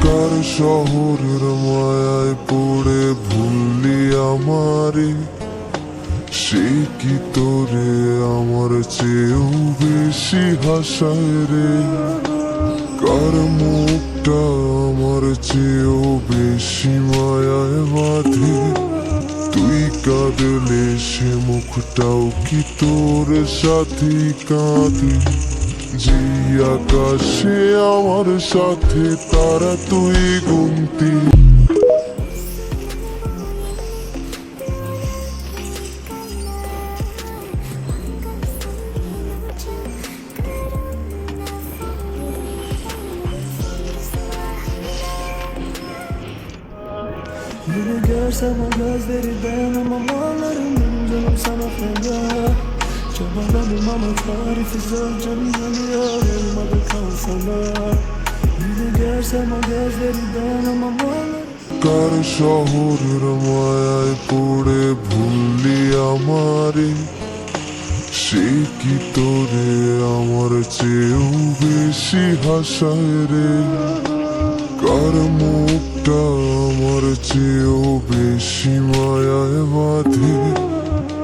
কার শহরের মায়ায় পড়ে ভুললি আমারে, সে কি তোরে আমার চেয়েও বেশি হাসায় রে। কার মুখটা আমার চেয়েও বেশি মায়ায় বাঁধে, তুই কাঁদলে সে মুখটাও কি তোর সাথে কাঁদে। যে আকাশে আমার সাথে তারা তুই গুনতি। Yine görsem o gözleri dayanamam, ağlarım canım sana feda. Çabaladım ama tarifi zor, canım yanıyor olmadı kalsana. Yine görsem o gözleri dayanamam, ağlarım। কার শহরের মায়ায় পড়ে ভুললি আমারে, সে কি তোরে আমার চেয়েও বেশি হাসায় রে। কার মুখটা আমার চেয়েও বেশি মায়ায় বাঁধে,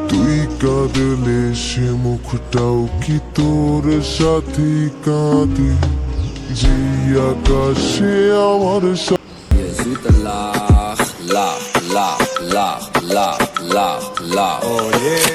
তুই কাঁদলে সে মুখটাও কি তোর সাথে কাঁদে। যে আকাশে আমার Je zoete lach, lach, lach, lach, lach, lach, lach. Oh yeah.